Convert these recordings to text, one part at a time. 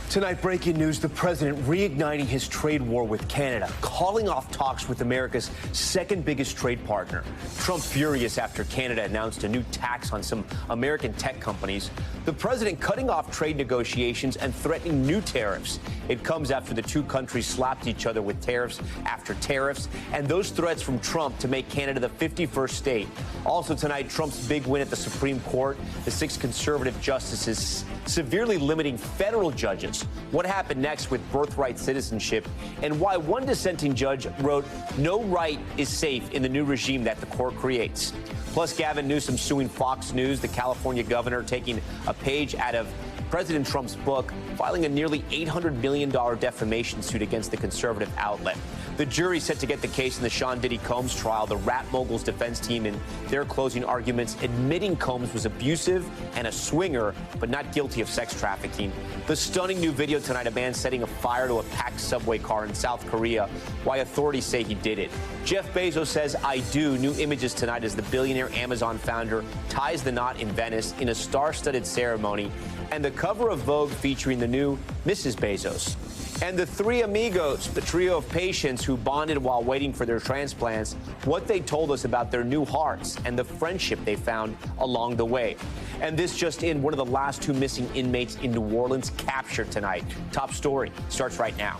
Tonight, breaking news, the president reigniting his trade war with Canada, calling off talks with America's second biggest trade partner. Trump furious after Canada announced a new tax on some American tech companies. The president cutting off trade negotiations and threatening new tariffs. It comes after the two countries slapped each other with tariffs after tariffs, and those threats from Trump to make Canada the 51st state. Also tonight, Trump's big win at the Supreme Court, the 6 conservative justices severely limiting federal judges. What happened next with birthright citizenship, and why one dissenting judge wrote, "No right is safe in the new regime that the court creates." Plus, Gavin Newsom suing Fox News, the California governor taking a page out of President Trump's book, filing a nearly $800 million defamation suit against the conservative outlet. The jury set to get the case in the Sean Diddy Combs trial. The rap mogul's defense team in their closing arguments admitting Combs was abusive and a swinger, but not guilty of sex trafficking. The stunning new video tonight, a man setting a fire to a packed subway car in South Korea, why authorities say he did it. Jeff Bezos says, "I do." New images tonight as the billionaire Amazon founder ties the knot in Venice in a star-studded ceremony. And the cover of Vogue featuring the new Mrs. Bezos. And the three amigos, the trio of patients who bonded while waiting for their transplants, what they told us about their new hearts and the friendship they found along the way. And this just in, one of the last 2 missing inmates in New Orleans captured tonight. Top story starts right now.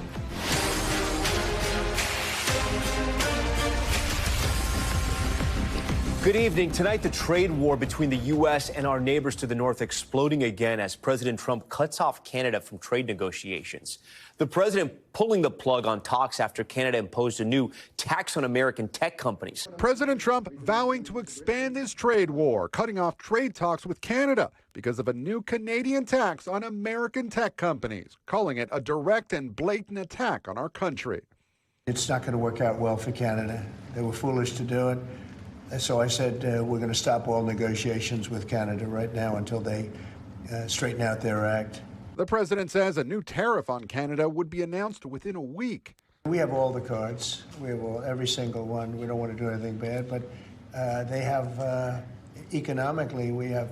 Good evening. Tonight, the trade war between the U.S. and our neighbors to the north exploding again as President Trump cuts off Canada from trade negotiations. The president pulling the plug on talks after Canada imposed a new tax on American tech companies. President Trump vowing to expand his trade war, cutting off trade talks with Canada because of a new Canadian tax on American tech companies, calling it a direct and blatant attack on our country. It's not going to work out well for Canada. They were foolish to do it. And so I said, we're going to stop all negotiations with Canada right now until they straighten out their act. The president says a new tariff on Canada would be announced within a week. We have all the cards. We have every single one. We don't want to do anything bad, but they have, economically, we have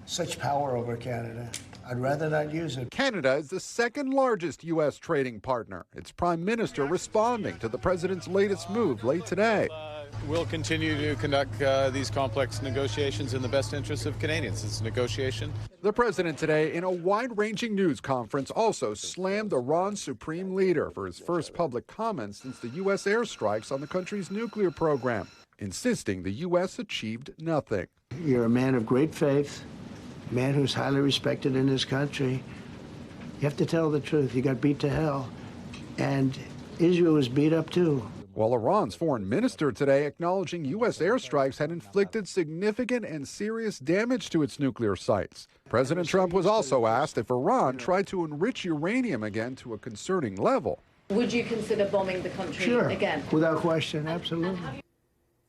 such power over Canada. I'd rather not use it. Canada is the second largest U.S. trading partner. Its prime minister responding to the president's latest move late today. We'll continue to conduct these complex negotiations in the best interests of Canadians. It's a negotiation. The president today, in a wide-ranging news conference, also slammed Iran's supreme leader for his first public comments since the U.S. airstrikes on the country's nuclear program, insisting the U.S. achieved nothing. You're a man of great faith, a man who's highly respected in his country. You have to tell the truth. You got beat to hell. And Israel was beat up, too. While Iran's foreign minister today acknowledging U.S. airstrikes had inflicted significant and serious damage to its nuclear sites. President Trump was also asked if Iran tried to enrich uranium again to a concerning level. Would you consider bombing the country again? Without question, absolutely.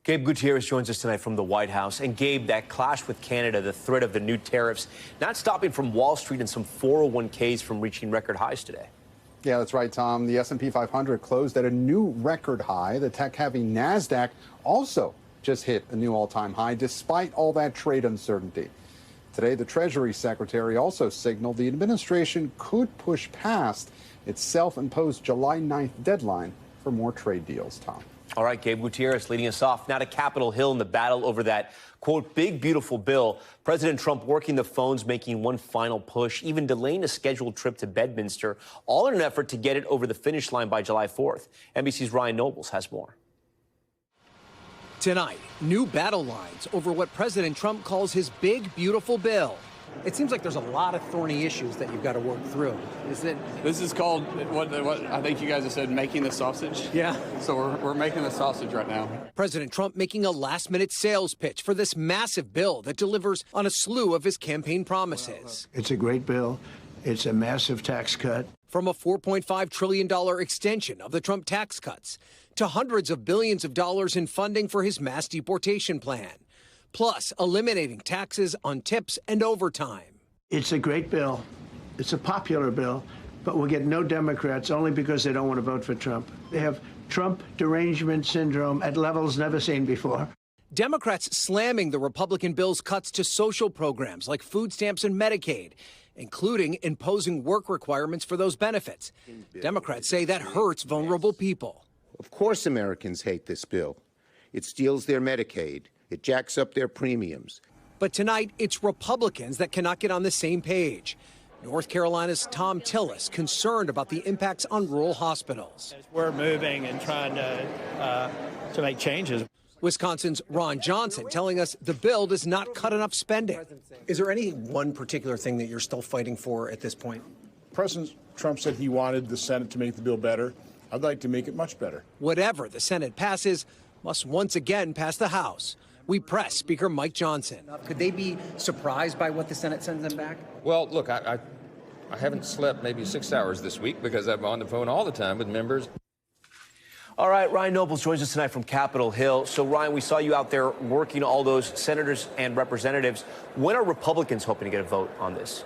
Gabe Gutierrez joins us tonight from the White House. And Gabe, that clash with Canada, the threat of the new tariffs, not stopping from Wall Street and some 401ks from reaching record highs today. Yeah, that's right, Tom. The S&P 500 closed at a new record high. The tech-heavy NASDAQ also just hit a new all-time high, despite all that trade uncertainty. Today, the Treasury Secretary also signaled the administration could push past its self-imposed July 9th deadline for more trade deals, Tom. All right, Gabe Gutierrez leading us off. Now to Capitol Hill in the battle over that, quote, big, beautiful bill. President Trump working the phones, making one final push, even delaying a scheduled trip to Bedminster, all in an effort to get it over the finish line by July 4th. NBC's Ryan Nobles has more. Tonight, new battle lines over what President Trump calls his big, beautiful bill. It seems like there's a lot of thorny issues that you've got to work through. Is it? This is called, what I think you guys have said, making the sausage. Yeah. So we're making the sausage right now. President Trump making a last-minute sales pitch for this massive bill that delivers on a slew of his campaign promises. It's a great bill. It's a massive tax cut. From a $4.5 trillion extension of the Trump tax cuts to hundreds of billions of dollars in funding for his mass deportation plan, plus eliminating taxes on tips and overtime. It's a great bill. It's a popular bill, but we'll get no Democrats only because they don't want to vote for Trump. They have Trump derangement syndrome at levels never seen before. Democrats slamming the Republican bill's cuts to social programs like food stamps and Medicaid, including imposing work requirements for those benefits. Democrats say that hurts vulnerable people. Of course Americans hate this bill. It steals their Medicaid. It jacks up their premiums. But tonight, it's Republicans that cannot get on the same page. North Carolina's Tom Tillis concerned about the impacts on rural hospitals. We're moving and trying to make changes. Wisconsin's Ron Johnson telling us the bill does not cut enough spending. Is there any one particular thing that you're still fighting for at this point? President Trump said he wanted the Senate to make the bill better. I'd like to make it much better. Whatever the Senate passes must once again pass the House. We press Speaker Mike Johnson. Could they be surprised by what the Senate sends them back? Well, look, I haven't slept maybe 6 hours this week because I'm on the phone all the time with members. All right, Ryan Nobles joins us tonight from Capitol Hill. So, Ryan, we saw you out there working all those senators and representatives. When are Republicans hoping to get a vote on this?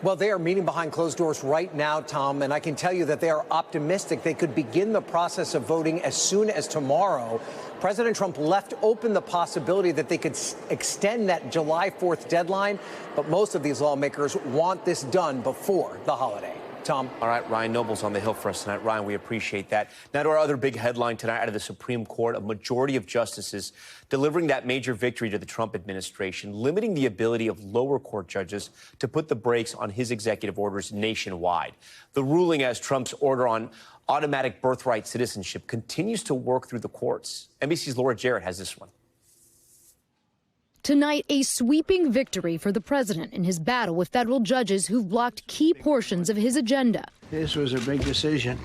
Well, they are meeting behind closed doors right now, Tom, and I can tell you that they are optimistic they could begin the process of voting as soon as tomorrow. President Trump left open the possibility that they could extend that July 4th deadline, but most of these lawmakers want this done before the holiday. Tom. All right, Ryan Nobles on the Hill for us tonight. Ryan, we appreciate that. Now to our other big headline tonight out of the Supreme Court, a majority of justices delivering that major victory to the Trump administration, limiting the ability of lower court judges to put the brakes on his executive orders nationwide. The ruling, as Trump's order on automatic birthright citizenship continues to work through the courts. NBC's Laura Jarrett has this one. Tonight, a sweeping victory for the president in his battle with federal judges who've blocked key portions of his agenda. This was a big decision,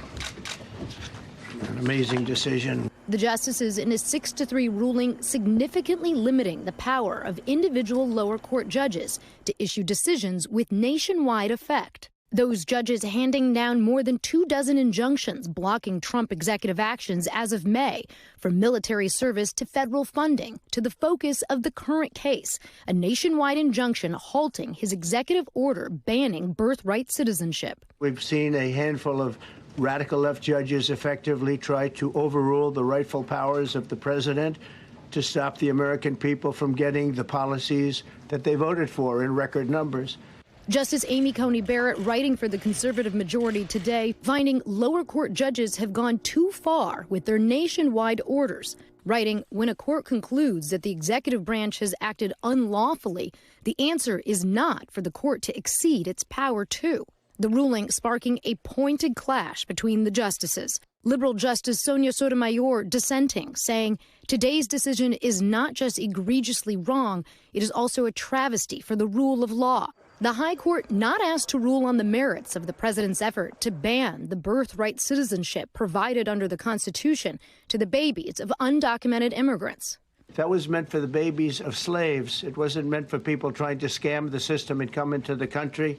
an amazing decision. The justices in a 6-3 ruling significantly limiting the power of individual lower court judges to issue decisions with nationwide effect. Those judges handing down more than 24 injunctions blocking Trump executive actions as of May, from military service to federal funding to the focus of the current case, a nationwide injunction halting his executive order banning birthright citizenship. We've seen a handful of radical left judges effectively try to overrule the rightful powers of the president to stop the American people from getting the policies that they voted for in record numbers. Justice Amy Coney Barrett, writing for the conservative majority today, finding lower court judges have gone too far with their nationwide orders. Writing, when a court concludes that the executive branch has acted unlawfully, the answer is not for the court to exceed its power too. The ruling sparking a pointed clash between the justices. Liberal Justice Sonia Sotomayor dissenting, saying, today's decision is not just egregiously wrong, it is also a travesty for the rule of law. The High Court not asked to rule on the merits of the president's effort to ban the birthright citizenship provided under the Constitution to the babies of undocumented immigrants. That was meant for the babies of slaves. It wasn't meant for people trying to scam the system and come into the country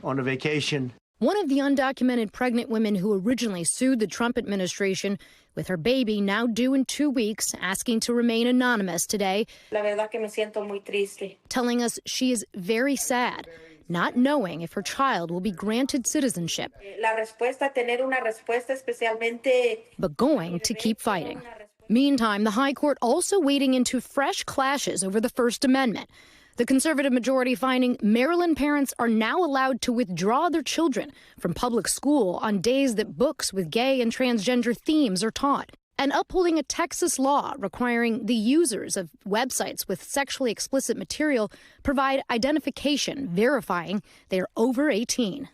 on a vacation. One of the undocumented pregnant women who originally sued the Trump administration, with her baby now due in 2 weeks, asking to remain anonymous today, La verdad que me siento muy triste. Telling us she is very sad, not knowing if her child will be granted citizenship, La respuesta, tener una respuesta especialmente... but going to keep fighting. Meantime, the High Court also wading into fresh clashes over the First Amendment. The conservative majority finding Maryland parents are now allowed to withdraw their children from public school on days that books with gay and transgender themes are taught, and upholding a Texas law requiring the users of websites with sexually explicit material provide identification verifying they are over 18.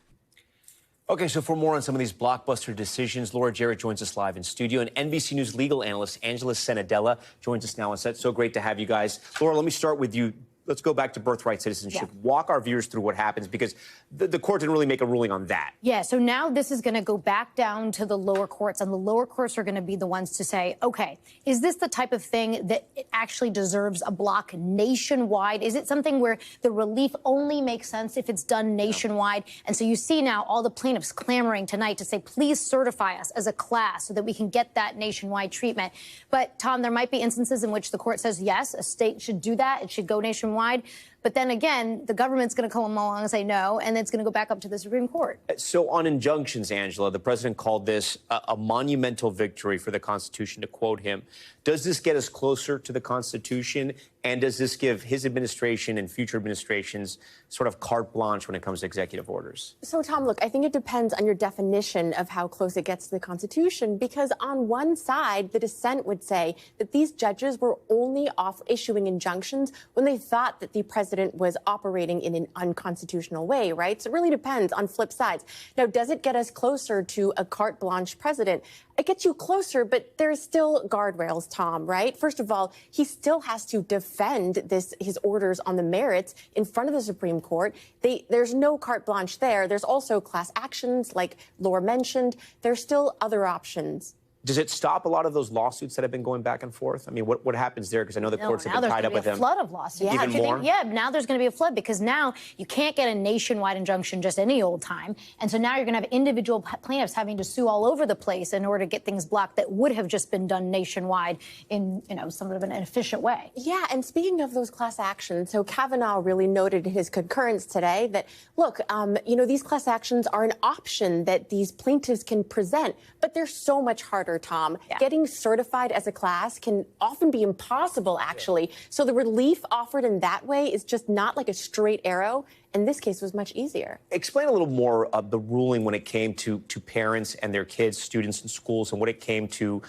Okay, so for more on some of these blockbuster decisions, Laura Jarrett joins us live in studio, and NBC News legal analyst Angela Senadella joins us now on set. So great to have you guys. Laura, let me start with you. Let's go back to birthright citizenship. Yeah. Walk our viewers through what happens, because the court didn't really make a ruling on that. Yeah, so now this is going to go back down to the lower courts, and the lower courts are going to be the ones to say, okay, is this the type of thing that it actually deserves a block nationwide? Is it something where the relief only makes sense if it's done nationwide? And so you see now all the plaintiffs clamoring tonight to say, please certify us as a class so that we can get that nationwide treatment. But, Tom, there might be instances in which the court says, yes, a state should do that. It should go nationwide. But then again, the government's going to come along and say no, and it's going to go back up to the Supreme Court. So on injunctions, Angela, the president called this a monumental victory for the Constitution, to quote him. Does this get us closer to the Constitution? And does this give his administration and future administrations sort of carte blanche when it comes to executive orders? So, Tom, look, I think it depends on your definition of how close it gets to the Constitution, because on one side, the dissent would say that these judges were only issuing injunctions when they thought that the president was operating in an unconstitutional way, right? So it really depends on flip sides. Now, does it get us closer to a carte blanche president? It gets you closer, but there's still guardrails, Tom, right? First of all, he still has to defend his orders on the merits in front of the Supreme Court. There's no carte blanche there. There's also class actions, like Laura mentioned. There's still other options. Does it stop a lot of those lawsuits that have been going back and forth? I mean, what happens there? Because I know the courts have been tied up with them. Now there's going to be a flood of lawsuits. Even more? Yeah, now there's going to be a flood, because now you can't get a nationwide injunction just any old time. And so now you're going to have individual plaintiffs having to sue all over the place in order to get things blocked that would have just been done nationwide in, somewhat of an efficient way. Yeah, and speaking of those class actions, so Kavanaugh really noted in his concurrence today that, look, these class actions are an option that these plaintiffs can present, but they're so much harder, Tom. Yeah. Getting certified as a class can often be impossible, actually. So the relief offered in that way is just not like a straight arrow. And this case was much easier. Explain a little more of the ruling when it came to parents and their kids, students in schools, and what it came to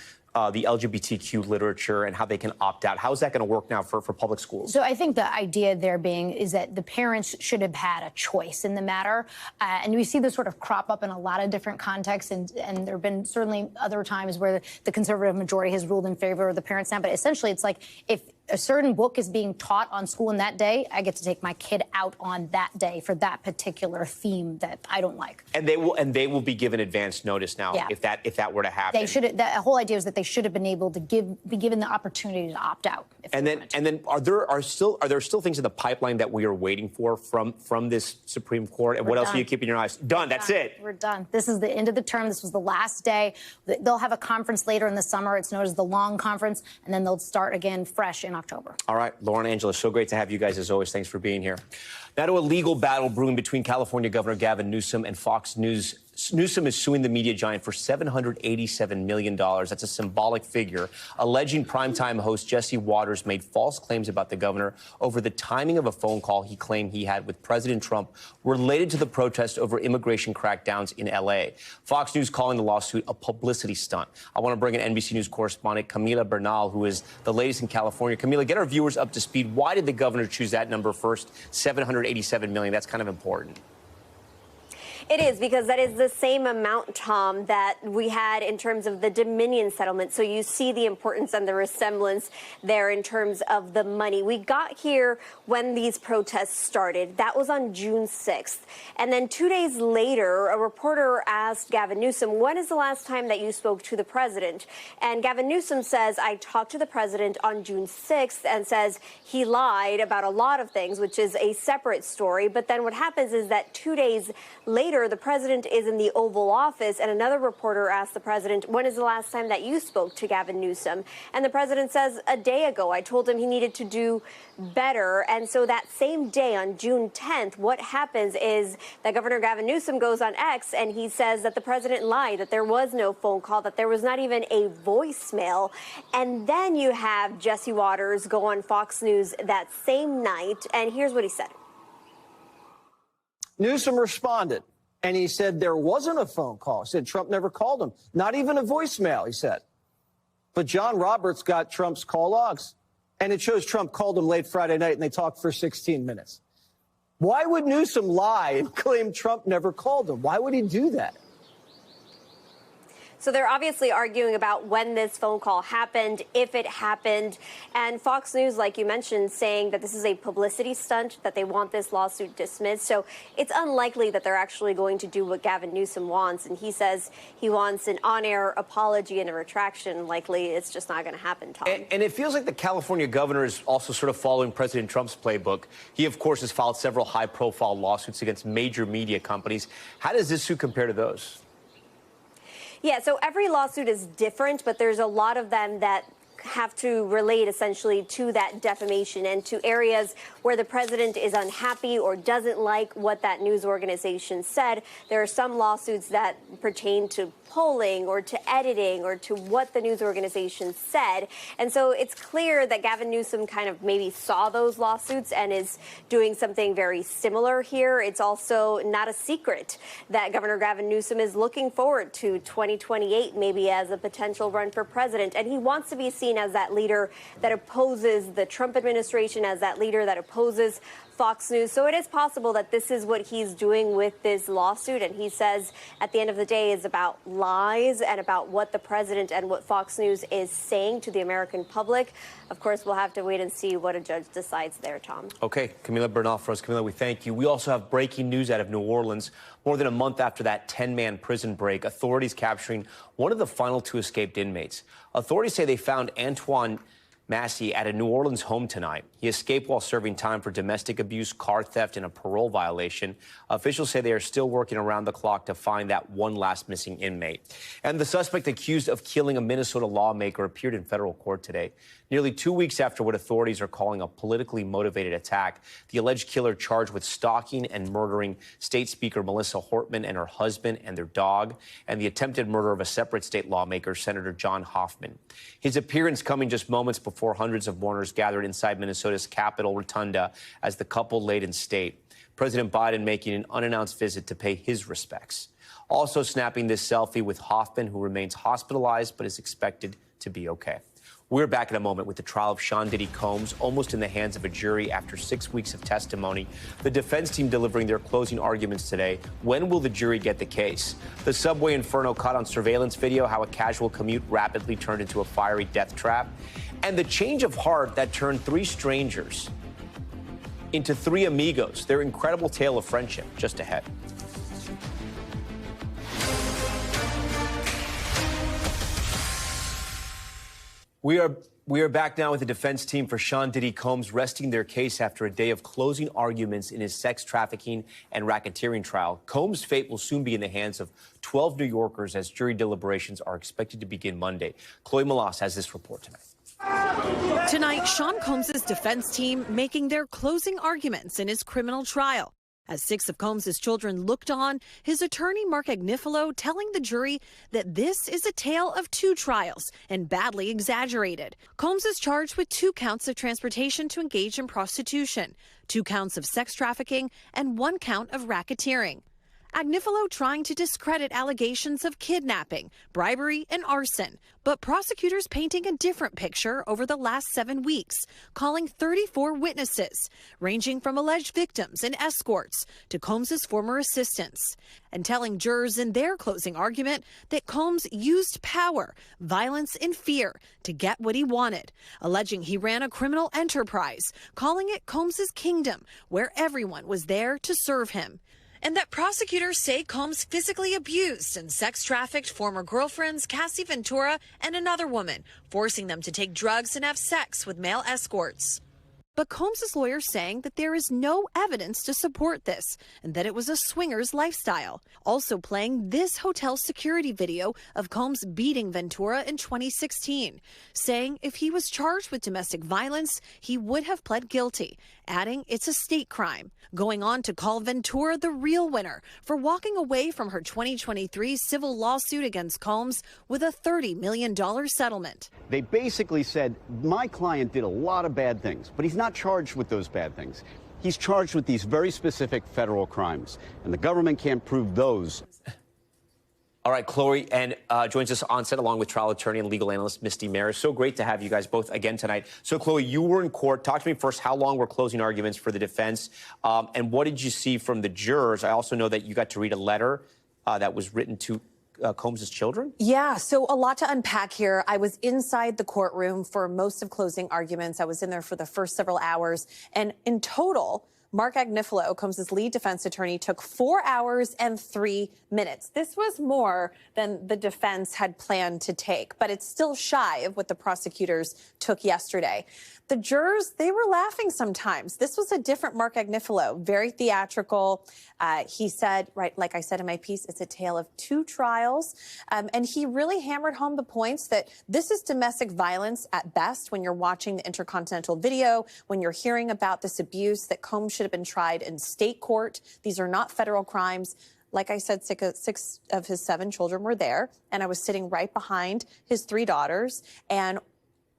the LGBTQ literature and how they can opt out. How is that going to work now for public schools? So I think the idea there is that the parents should have had a choice in the matter. And we see this sort of crop up in a lot of different contexts. And there have been certainly other times where the conservative majority has ruled in favor of the parents now. But essentially, it's like if a certain book is being taught on school in that day, I get to take my kid out on that day for that particular theme that I don't like. And they will be given advance notice now, if that were to happen. They should. The whole idea is that they should have been able to be given the opportunity to opt out. And then are there still things in the pipeline that we are waiting for from this Supreme Court? And what else are you keeping your eyes? Done. That's it. We're done. This is the end of the term. This was the last day. They'll have a conference later in the summer. It's known as the Long Conference, and then they'll start again fresh in October. All right, Lauren, Angela, so great to have you guys as always. Thanks for being here. Now to a legal battle brewing between California Governor Gavin Newsom and Fox News. Newsom is suing the media giant for $787 million. That's a symbolic figure, alleging primetime host Jesse Waters made false claims about the governor over the timing of a phone call he claimed he had with President Trump related to the protest over immigration crackdowns in L.A. Fox News calling the lawsuit a publicity stunt. I want to bring in NBC News correspondent Camila Bernal, who is the latest in California. Camila, get our viewers up to speed. Why did the governor choose that number first, $787 million? That's kind of important. It is, because that is the same amount, Tom, that we had in terms of the Dominion settlement. So you see the importance and the resemblance there in terms of the money. We got here when these protests started. That was on June 6th. And then 2 days later, a reporter asked Gavin Newsom, when is the last time that you spoke to the president? And Gavin Newsom says, I talked to the president on June 6th, and says he lied about a lot of things, which is a separate story. But then what happens is that 2 days later, the president is in the Oval Office, and another reporter asked the president, when is the last time that you spoke to Gavin Newsom? And the president says, a day ago. I told him he needed to do better. And so that same day, on June 10th, what happens is that Governor Gavin Newsom goes on X and he says that the president lied, that there was no phone call, that there was not even a voicemail. And then you have Jesse Waters go on Fox News that same night, and here's what he said. Newsom responded, and he said there wasn't a phone call. He said Trump never called him, not even a voicemail, he said. But John Roberts got Trump's call logs, and it shows Trump called him late Friday night, and they talked for 16 minutes. Why would Newsom lie and claim Trump never called him? Why would he do that? So they're obviously arguing about when this phone call happened, if it happened. And Fox News, like you mentioned, saying that this is a publicity stunt, that they want this lawsuit dismissed. So it's unlikely that they're actually going to do what Gavin Newsom wants. And he says he wants an on-air apology and a retraction. Likely it's just not going to happen, Tom. And it feels like the California governor is also sort of following President Trump's playbook. He, of course, has filed several high-profile lawsuits against major media companies. How does this suit compare to those? Yeah, so every lawsuit is different, but there's a lot of them that have to relate essentially to that defamation and to areas where the president is unhappy or doesn't like what that news organization said. There are some lawsuits that pertain to polling or to editing or to what the news organization said. And so it's clear that Gavin Newsom kind of maybe saw those lawsuits and is doing something very similar here. It's also not a secret that Governor Gavin Newsom is looking forward to 2028 maybe as a potential run for president. And he wants to be seen as that leader that opposes the Trump administration, as that leader that opposes Fox News. So it is possible that this is what he's doing with this lawsuit. And he says at the end of the day is about lies and about what the president and what Fox News is saying to the American public. Of course, we'll have to wait and see what a judge decides there, Tom. Okay, Camila Bernal for us. Camila, we thank you. We also have breaking news out of New Orleans. More than a month after that 10-man prison break, authorities capturing one of the final 2 escaped inmates. Authorities say they found Antoine Massey at a New Orleans home tonight. He escaped while serving time for domestic abuse, car theft, and a parole violation. Officials say they are still working around the clock to find that one last missing inmate. And the suspect accused of killing a Minnesota lawmaker appeared in federal court today. Nearly 2 weeks after what authorities are calling a politically motivated attack, the alleged killer charged with stalking and murdering State Speaker Melissa Hortman and her husband and their dog, and the attempted murder of a separate state lawmaker, Senator John Hoffman. His appearance coming just moments before hundreds of mourners gathered inside Minnesota's Capitol Rotunda as the couple laid in state. President Biden making an unannounced visit to pay his respects. Also snapping this selfie with Hoffman, who remains hospitalized but is expected to be okay. We're back in a moment with the trial of Sean Diddy Combs, almost in the hands of a jury after 6 weeks of testimony. The defense team delivering their closing arguments today. When will the jury get the case? The subway inferno caught on surveillance video, how a casual commute rapidly turned into a fiery death trap. And the change of heart that turned 3 strangers into 3 amigos. Their incredible tale of friendship just ahead. We are back now with the defense team for Sean Diddy Combs resting their case after a day of closing arguments in his sex trafficking and racketeering trial. Combs' fate will soon be in the hands of 12 New Yorkers as jury deliberations are expected to begin Monday. Chloe Malas has this report tonight. Tonight, Sean Combs' defense team making their closing arguments in his criminal trial. As 6 of Combs' children looked on, his attorney Mark Agnifilo telling the jury that this is a tale of 2 trials and badly exaggerated. Combs is charged with 2 counts of transportation to engage in prostitution, 2 counts of sex trafficking, and 1 count of racketeering. Agnifilo trying to discredit allegations of kidnapping, bribery, and arson, but prosecutors painting a different picture over the last 7 weeks, calling 34 witnesses, ranging from alleged victims and escorts to Combs' former assistants, and telling jurors in their closing argument that Combs used power, violence, and fear to get what he wanted, alleging he ran a criminal enterprise, calling it Combs' kingdom, where everyone was there to serve him. And that prosecutors say Combs physically abused and sex trafficked former girlfriends Cassie Ventura and another woman, forcing them to take drugs and have sex with male escorts. But Combs' lawyer saying that there is no evidence to support this and that it was a swinger's lifestyle. Also playing this hotel security video of Combs beating Ventura in 2016, saying if he was charged with domestic violence, he would have pled guilty, adding it's a state crime. Going on to call Ventura the real winner for walking away from her 2023 civil lawsuit against Combs with a $30 million settlement. They basically said, my client did a lot of bad things, but he's not charged with those bad things. He's charged with these very specific federal crimes, and the government can't prove those. All right, Chloe, and joins us on set along with trial attorney and legal analyst Misty Maris. So great to have you guys both again tonight. So, Chloe, you were in court. Talk to me first, how long were closing arguments for the defense, and what did you see from the jurors? I also know that you got to read a letter that was written to Combs' children? Yeah, so a lot to unpack here. I was inside the courtroom for most of closing arguments. I was in there for the first several hours. And in total, Mark Agnifilo, Combs' lead defense attorney, took 4 hours and 3 minutes. This was more than the defense had planned to take, but it's still shy of what the prosecutors took yesterday. the jurors, they were laughing sometimes. This was a different Mark Agnifilo, very theatrical. He said, right, like I said in my piece, it's a tale of two trials. And he really hammered home the points that this is domestic violence at best when you're watching the Intercontinental video, when you're hearing about this abuse, that Combs should have been tried in state court. These are not federal crimes. Like I said, 6 of his 7 children were there, and I was sitting right behind his 3 daughters, and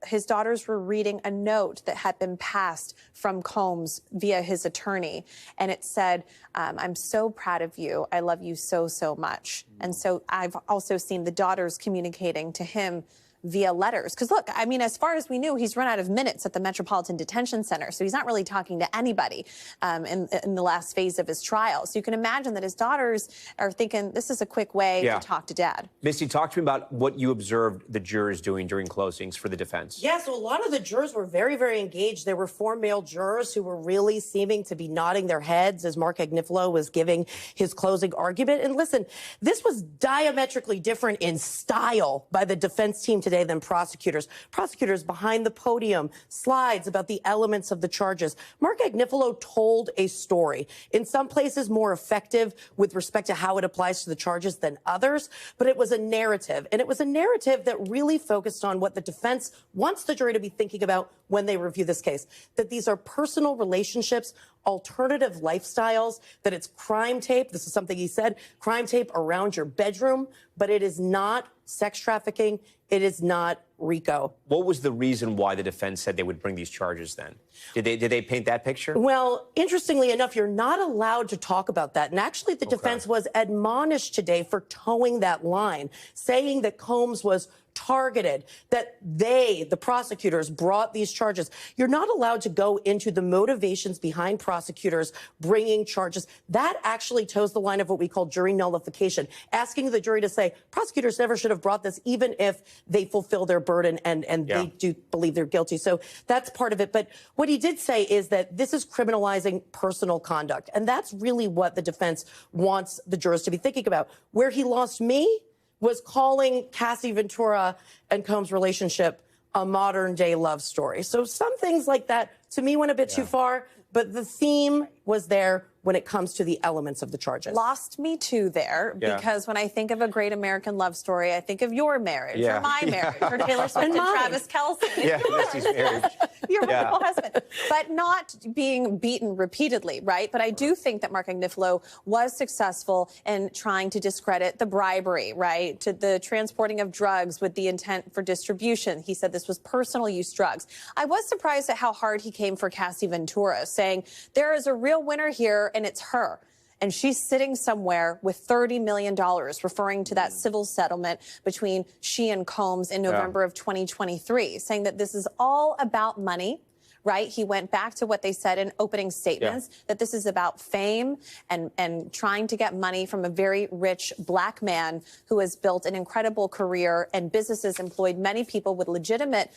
his daughters were reading a note that had been passed from Combs via his attorney. And it said, I'm so proud of you. I love you so, so much. And so I've also seen the daughters communicating to him via letters. Because look, I mean, as far as we knew, he's run out of minutes at the Metropolitan Detention Center. So he's not really talking to anybody in the last phase of his trial. So you can imagine that his daughters are thinking, this is a quick way to talk to dad. Misty, talk to me about what you observed the jurors doing during closings for the defense. Yeah, so a lot of the jurors were very, very engaged. There were 4 male jurors who were really seeming to be nodding their heads as Mark Agnifilo was giving his closing argument. And listen, this was diametrically different in style by the defense team today than prosecutors. Prosecutors behind the podium, slides about the elements of the charges. Mark Agnifilo told a story, in some places more effective with respect to how it applies to the charges than others, but it was a narrative. And it was a narrative that really focused on what the defense wants the jury to be thinking about when they review this case, that these are personal relationships, alternative lifestyles, that it's crime tape. This is something he said, crime tape around your bedroom, but it is not sex trafficking. It is not RICO. What was the reason why the defense said they would bring these charges then? Did they paint that picture? Well, interestingly enough, you're not allowed to talk about that. And actually, the defense was admonished today for towing that line, saying that Combs was targeted, that the prosecutors, brought these charges. You're not allowed to go into the motivations behind prosecutors bringing charges. That actually toes the line of what we call jury nullification, asking the jury to say, prosecutors never should have brought this, even if they fulfill their burden and they do believe they're guilty. So that's part of it. But what he did say is that this is criminalizing personal conduct. And that's really what the defense wants the jurors to be thinking about. Where he lost me was calling Cassie Ventura and Combs' relationship a modern-day love story. So some things like that, to me, went a bit too far, but the theme was there when it comes to the elements of the charges. Lost me too there, because when I think of a great American love story, I think of your marriage, or my marriage, or Taylor Swift and Travis Kelce. Yeah, Misty's marriage. Your wonderful husband. But not being beaten repeatedly, right? But I do think that Mark Agnifilo was successful in trying to discredit the bribery, right? To the transporting of drugs with the intent for distribution. He said this was personal use drugs. I was surprised at how hard he came for Cassie Ventura, saying there is a real winner here, and it's her. And she's sitting somewhere with $30 million, referring to that civil settlement between she and Combs in November of 2023, saying that this is all about money, right? He went back to what they said in opening statements, that this is about fame and trying to get money from a very rich black man who has built an incredible career and businesses, employed many people with legitimate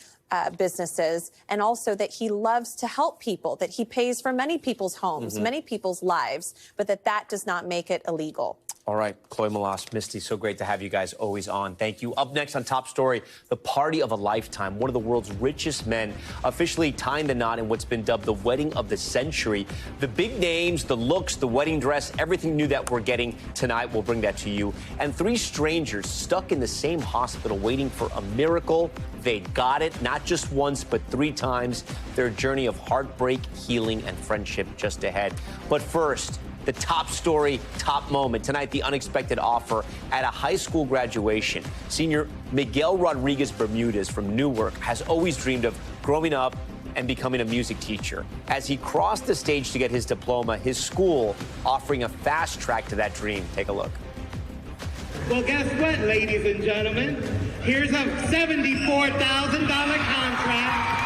businesses, and also that he loves to help people, that he pays for many people's homes, many people's lives, but that does not make it illegal. All right, Chloe Malas, Misty, so great to have you guys always on. Thank you. Up next on Top Story, the party of a lifetime. One of the world's richest men officially tying the knot in what's been dubbed the wedding of the century. The big names, the looks, the wedding dress, everything new that we're getting tonight, we'll bring that to you. And 3 strangers stuck in the same hospital waiting for a miracle. They got it, not just once, but 3 times. Their journey of heartbreak, healing, and friendship just ahead. But first, the top story, top moment. Tonight, the unexpected offer at a high school graduation. Senior Miguel Rodriguez Bermudez from Newark has always dreamed of growing up and becoming a music teacher. As he crossed the stage to get his diploma, his school offering a fast track to that dream. Take a look. Well, guess what, ladies and gentlemen? Here's a $74,000 contract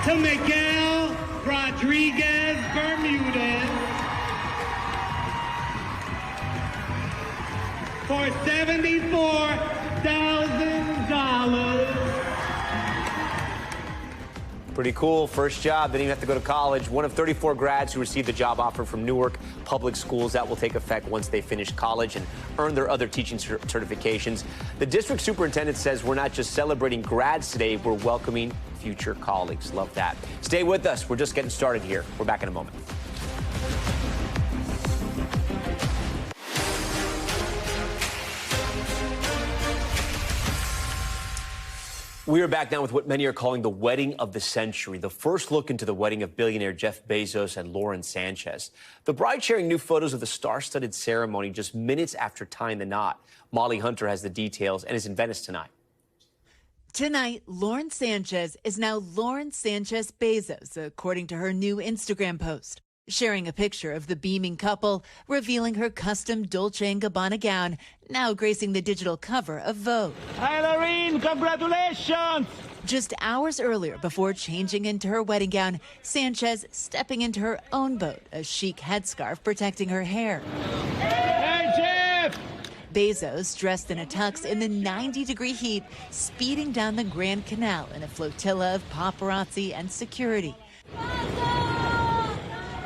to Miguel Rodriguez Bermudez for $74,000. Pretty cool. First job. Didn't even have to go to college. One of 34 grads who received a job offer from Newark Public Schools. That will take effect once they finish college and earn their other teaching certifications. The district superintendent says we're not just celebrating grads today, we're welcoming future colleagues. Love that. Stay with us. We're just getting started here. We're back in a moment. We are back now with what many are calling the wedding of the century, the first look into the wedding of billionaire Jeff Bezos and Lauren Sanchez. The bride sharing new photos of the star-studded ceremony just minutes after tying the knot. Molly Hunter has the details and is in Venice tonight. Tonight, Lauren Sanchez is now Lauren Sanchez Bezos, according to her new Instagram post. Sharing a picture of the beaming couple, revealing her custom Dolce & Gabbana gown, now gracing the digital cover of Vogue. Hi, Lorene, congratulations! Just hours earlier, before changing into her wedding gown, Sanchez stepping into her own boat, a chic headscarf protecting her hair. Hey, Jeff! Bezos, dressed in a tux in the 90-degree heat, speeding down the Grand Canal in a flotilla of paparazzi and security.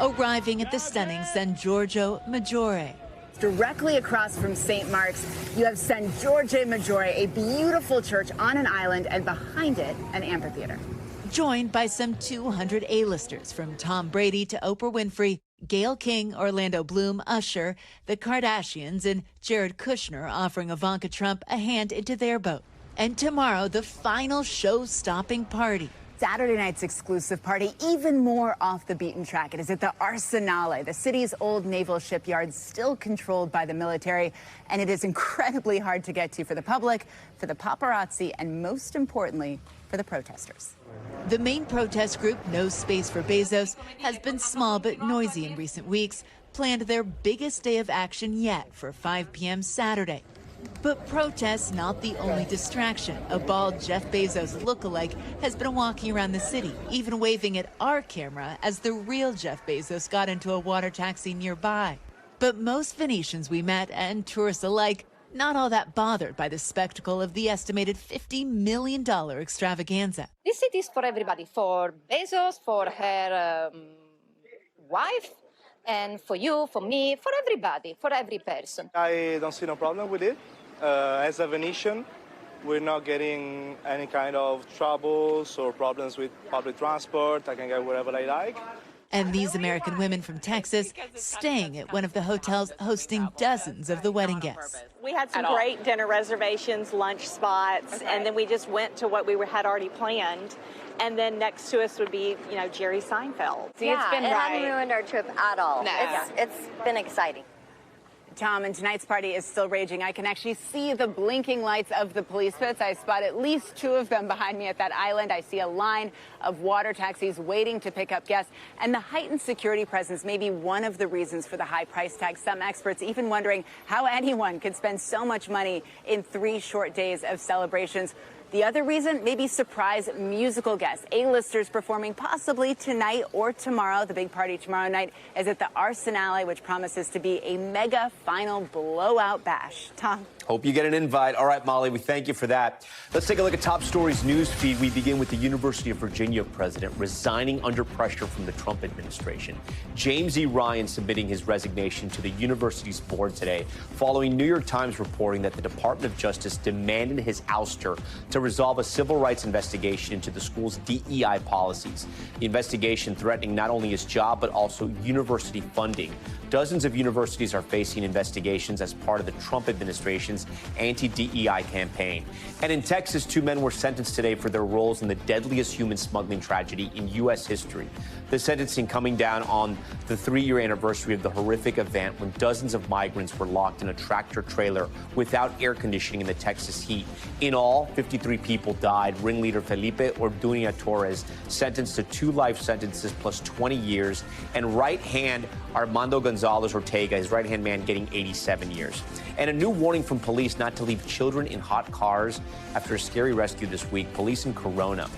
Arriving at the stunning San Giorgio Maggiore. Directly across from St. Mark's, you have San Giorgio Maggiore, a beautiful church on an island, and behind it, an amphitheater. Joined by some 200 A-listers, from Tom Brady to Oprah Winfrey, Gayle King, Orlando Bloom, Usher, the Kardashians, and Jared Kushner offering Ivanka Trump a hand into their boat. And tomorrow, the final show-stopping party. Saturday night's exclusive party, even more off the beaten track. It is at the Arsenale, the city's old naval shipyard, still controlled by the military, and it is incredibly hard to get to for the public, for the paparazzi, and most importantly, for the protesters. The main protest group, No Space for Bezos, has been small but noisy in recent weeks, planned their biggest day of action yet for 5 p.m. Saturday. But protests not the only distraction. A bald Jeff Bezos lookalike has been walking around the city, even waving at our camera as the real Jeff Bezos got into a water taxi nearby. But most Venetians we met, and tourists alike, not all that bothered by the spectacle of the estimated $50 million extravaganza. This city is for everybody, for Bezos, for her wife, and for you, for me, for everybody, for every person. I don't see no problem with it. As a Venetian, we're not getting any kind of troubles or problems with public transport. I can get wherever I like. And these American women from Texas staying at one of the hotels hosting dozens of the wedding guests. We had some great dinner reservations, lunch spots, and then we just went to what we had already planned. And then next to us would be, you know, Jerry Seinfeld. See, yeah, it hasn't ruined our trip at all. No. It's been exciting. Tom, and tonight's party is still raging. I can actually see the blinking lights of the police pits. I spot at least 2 of them behind me at that island. I see a line of water taxis waiting to pick up guests. And the heightened security presence may be one of the reasons for the high price tag. Some experts even wondering how anyone could spend so much money in 3 short days of celebrations. The other reason, maybe surprise musical guests. A-listers performing possibly tonight or tomorrow. The big party tomorrow night is at the Arsenale, which promises to be a mega final blowout bash. Tom? Hope you get an invite. All right, Molly, we thank you for that. Let's take a look at top stories news feed. We begin with the University of Virginia president resigning under pressure from the Trump administration. James E. Ryan submitting his resignation to the university's board today, following New York Times reporting that the Department of Justice demanded his ouster to resolve a civil rights investigation into the school's DEI policies. The investigation threatening not only his job, but also university funding. Dozens of universities are facing investigations as part of the Trump administration's anti-DEI campaign. And in Texas, 2 men were sentenced today for their roles in the deadliest human smuggling tragedy in U.S. history. The sentencing coming down on the 3-year anniversary of the horrific event when dozens of migrants were locked in a tractor trailer without air conditioning in the Texas heat. In all, 53 people died. Ringleader Felipe Orduña Torres sentenced to 2 life sentences plus 20 years. And right hand Armando Gonzalez Ortega, his right-hand man, getting 87 years. And a new warning from police not to leave children in hot cars after a scary rescue this week. Police in Corona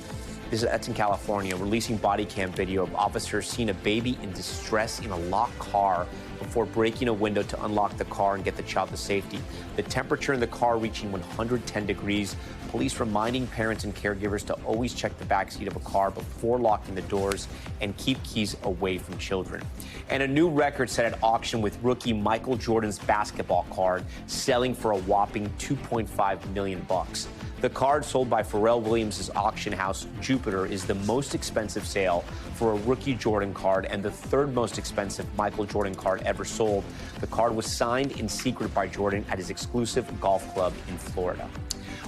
That's in California, releasing body cam video of officers seeing a baby in distress in a locked car before breaking a window to unlock the car and get the child to safety. The temperature in the car reaching 110 degrees. Police reminding parents and caregivers to always check the backseat of a car before locking the doors and keep keys away from children. And a new record set at auction with rookie Michael Jordan's basketball card selling for a whopping $2.5 million. The card, sold by Pharrell Williams' auction house Jupiter, is the most expensive sale for a rookie Jordan card and the third most expensive Michael Jordan card ever sold. The card was signed in secret by Jordan at his exclusive golf club in Florida.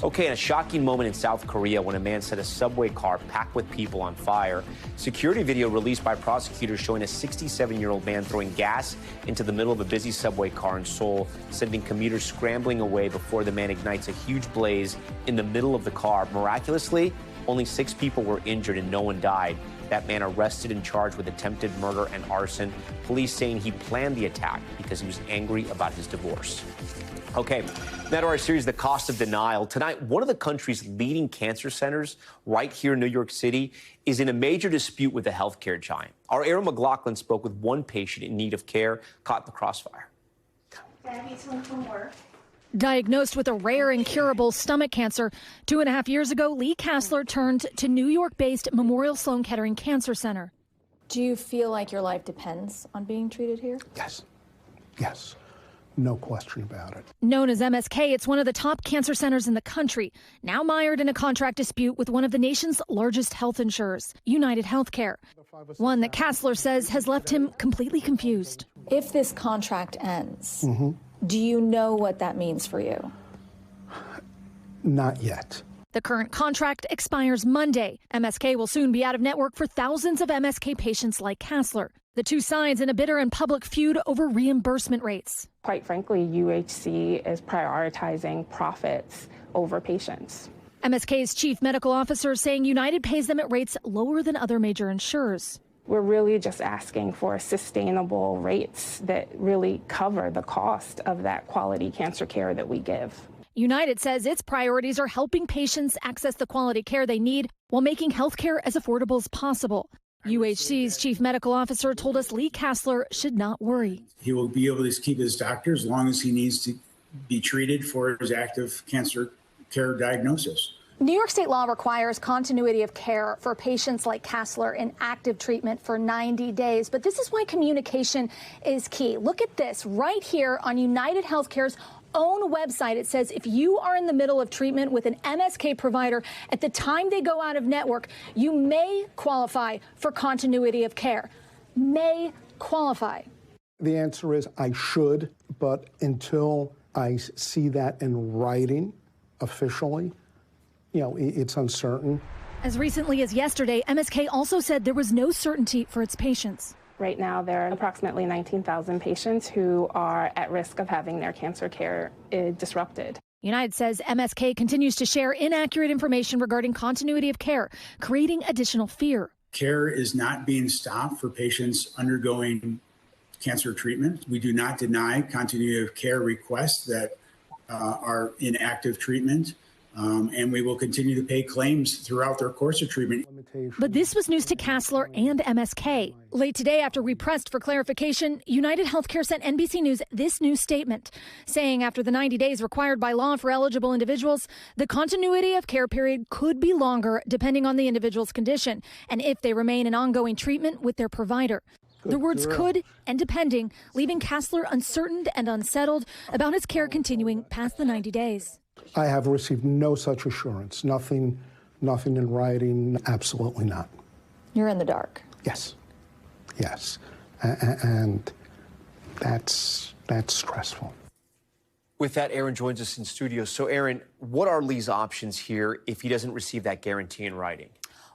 Okay, in a shocking moment in South Korea when a man set a subway car packed with people on fire. Security video released by prosecutors showing a 67-year-old man throwing gas into the middle of a busy subway car in Seoul, sending commuters scrambling away before the man ignites a huge blaze in the middle of the car. Miraculously, only 6 people were injured and no one died. That man arrested and charged with attempted murder and arson. Police saying he planned the attack because he was angry about his divorce. Okay, now to our series, The Cost of Denial. Tonight, one of the country's leading cancer centers right here in New York City is in a major dispute with a healthcare giant. Our Aaron McLaughlin spoke with one patient in need of care caught in the crossfire. Daddy's home from work. Diagnosed with a rare incurable stomach cancer, 2.5 years ago, Lee Kassler turned to New York-based Memorial Sloan Kettering Cancer Center. Do you feel like your life depends on being treated here? Yes. Yes. No question about it. Known as MSK, it's one of the top cancer centers in the country, now mired in a contract dispute with one of the nation's largest health insurers, United Healthcare. One that Kassler says has left him completely confused. If this contract ends, do you know what that means for you? Not yet. The current contract expires Monday. MSK will soon be out of network for thousands of MSK patients like Kassler. The two sides in a bitter and public feud over reimbursement rates. Quite frankly, UHC is prioritizing profits over patients. MSK's chief medical officer saying United pays them at rates lower than other major insurers. We're really just asking for sustainable rates that really cover the cost of that quality cancer care that we give. United says its priorities are helping patients access the quality care they need while making health care as affordable as possible. UHC's chief medical officer told us Lee Kassler should not worry. He will be able to keep his doctor as long as he needs to be treated for his active cancer care diagnosis. New York state law requires continuity of care for patients like Kassler in active treatment for 90 days. But this is why communication is key. Look at this right here on United Healthcare's own website. It says if you are in the middle of treatment with an MSK provider at the time they go out of network, you may qualify for continuity of care. May qualify. The answer is I should, but until I see that in writing officially, it's uncertain. As recently as yesterday, MSK also said there was no certainty for its patients. Right now, there are approximately 19,000 patients who are at risk of having their cancer care disrupted. United says MSK continues to share inaccurate information regarding continuity of care, creating additional fear. Care is not being stopped for patients undergoing cancer treatment. We do not deny continuity of care requests that are in active treatment. And we will continue to pay claims throughout their course of treatment. But this was news to Kassler and MSK. Late today, after we pressed for clarification, United Healthcare sent NBC News this new statement, saying after the 90 days required by law for eligible individuals, the continuity of care period could be longer depending on the individual's condition and if they remain in ongoing treatment with their provider. The words could and depending, leaving Kassler uncertain and unsettled about his care continuing past the 90 days. I have received no such assurance, nothing in writing, absolutely not. You're in the dark. Yes, and that's stressful. With that, Aaron joins us in studio. So, Aaron, what are Lee's options here if he doesn't receive that guarantee in writing?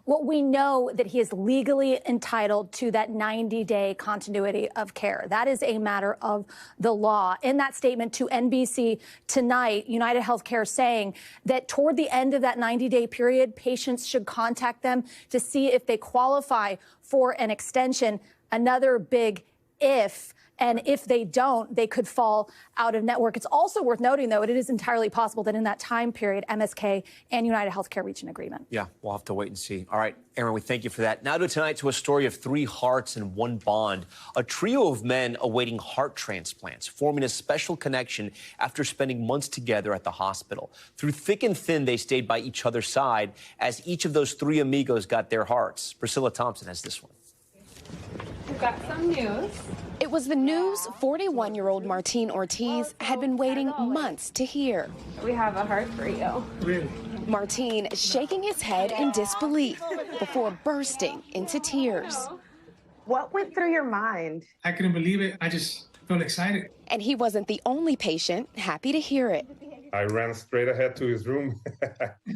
Well, we know that he is legally entitled to that 90-day continuity of care. That is a matter of the law. In that statement to NBC tonight, United Healthcare saying that toward the end of that 90-day period, patients should contact them to see if they qualify for an extension. Another big if. And if they don't, they could fall out of network. It's also worth noting, though, it is entirely possible that in that time period, MSK and United Healthcare reach an agreement. Yeah, we'll have to wait and see. All right, Aaron, we thank you for that. Now to a story of 3 hearts and 1 bond. A trio of men awaiting heart transplants, forming a special connection after spending months together at the hospital. Through thick and thin, they stayed by each other's side as each of those 3 amigos got their hearts. Priscilla Thompson has this one. We've got some news. It was the news 41-year-old Martine Ortiz had been waiting months to hear. We have a heart for you. Really? Martine shaking his head in disbelief before bursting into tears. What went through your mind? I couldn't believe it. I just felt excited. And he wasn't the only patient happy to hear it. I ran straight ahead to his room,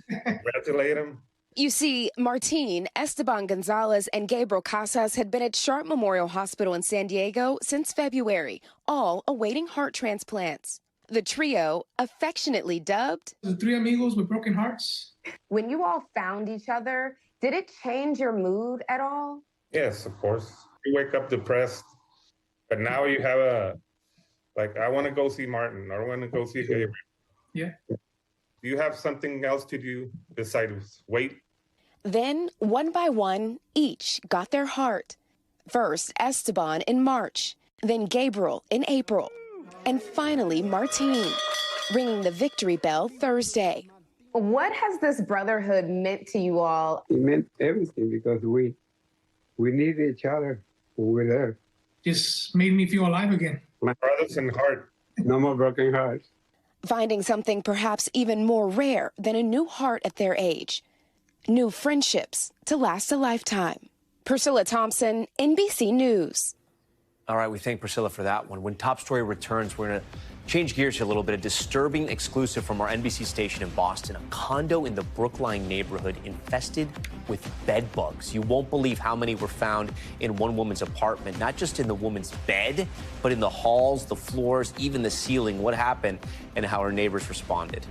congratulate him. You see, Martine, Esteban Gonzalez, and Gabriel Casas had been at Sharp Memorial Hospital in San Diego since February, all awaiting heart transplants. The trio, affectionately dubbed The 3 amigos with broken hearts. When you all found each other, did it change your mood at all? Yes, of course. You wake up depressed, but now you have I want to go see Martin, or I want to go see Gabriel. Yeah. Do you have something else to do besides wait? Then, one by one, each got their heart. First, Esteban in March, then Gabriel in April, and finally Martine, ringing the victory bell Thursday. What has this brotherhood meant to you all? It meant everything because we need each other when we're there. Just made me feel alive again. My brothers in heart. No more broken hearts. Finding something perhaps even more rare than a new heart at their age. New friendships to last a lifetime. Priscilla Thompson, NBC News. All right, we thank Priscilla for that one. When Top Story returns, we're going to change gears here a little bit. A disturbing exclusive from our NBC station in Boston. A condo in the Brookline neighborhood infested with bed bugs. You won't believe how many were found in one woman's apartment. Not just in the woman's bed, but in the halls, the floors, even the ceiling. What happened and how her neighbors responded.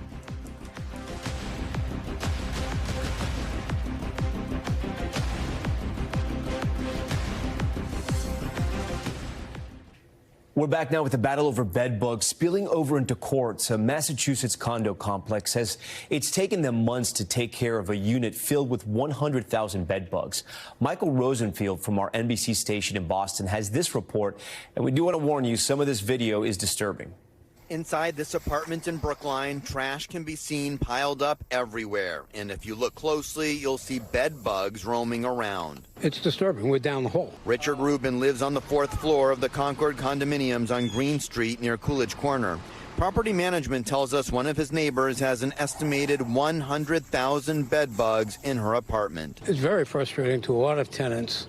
We're back now with the battle over bed bugs spilling over into courts. A Massachusetts condo complex says it's taken them months to take care of a unit filled with 100,000 bed bugs. Michael Rosenfield from our NBC station in Boston has this report, and we do want to warn you, some of this video is disturbing. Inside this apartment in Brookline, trash can be seen piled up everywhere. And if you look closely, you'll see bed bugs roaming around. It's disturbing. We're down the hall. Richard Rubin lives on the 4th floor of the Concord condominiums on Green Street near Coolidge Corner. Property management tells us one of his neighbors has an estimated 100,000 bed bugs in her apartment. It's very frustrating to a lot of tenants,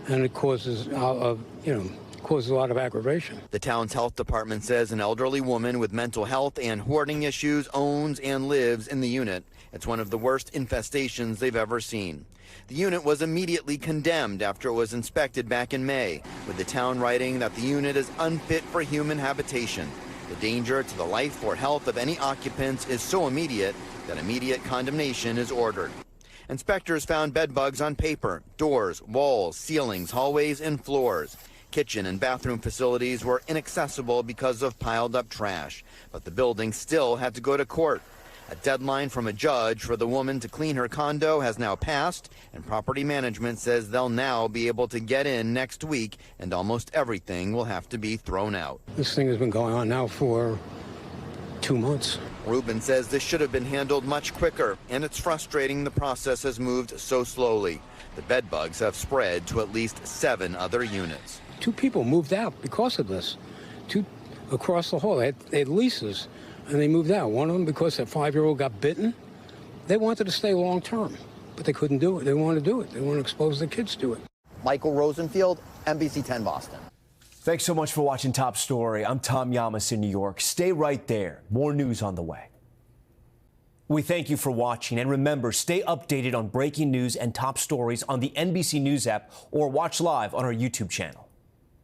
and it causes causes a lot of aggravation. The town's health department says an elderly woman with mental health and hoarding issues owns and lives in the unit. It's one of the worst infestations they've ever seen. The unit was immediately condemned after it was inspected back in May, with the town writing that the unit is unfit for human habitation. The danger to the life or health of any occupants is so immediate that immediate condemnation is ordered. Inspectors found bed bugs on paper, doors, walls, ceilings, hallways, and floors. Kitchen and bathroom facilities were inaccessible because of piled up trash, but the building still had to go to court. A deadline from a judge for the woman to clean her condo has now passed, and property management says they'll now be able to get in next week, and almost everything will have to be thrown out. This thing has been going on now for 2 months. Rubin says this should have been handled much quicker, and it's frustrating the process has moved so slowly. The bed bugs have spread to at least 7 other units. 2 people moved out because of this. 2 across the hall. They had leases, and they moved out. One of them because their 5-year-old got bitten. They wanted to stay long term, but they couldn't do it. They wanted to do it. They want to expose their kids to it. Michael Rosenfield, NBC 10 Boston. Thanks so much for watching Top Story. I'm Tom Llamas in New York. Stay right there. More news on the way. We thank you for watching, and remember, stay updated on breaking news and top stories on the NBC News app or watch live on our YouTube channel.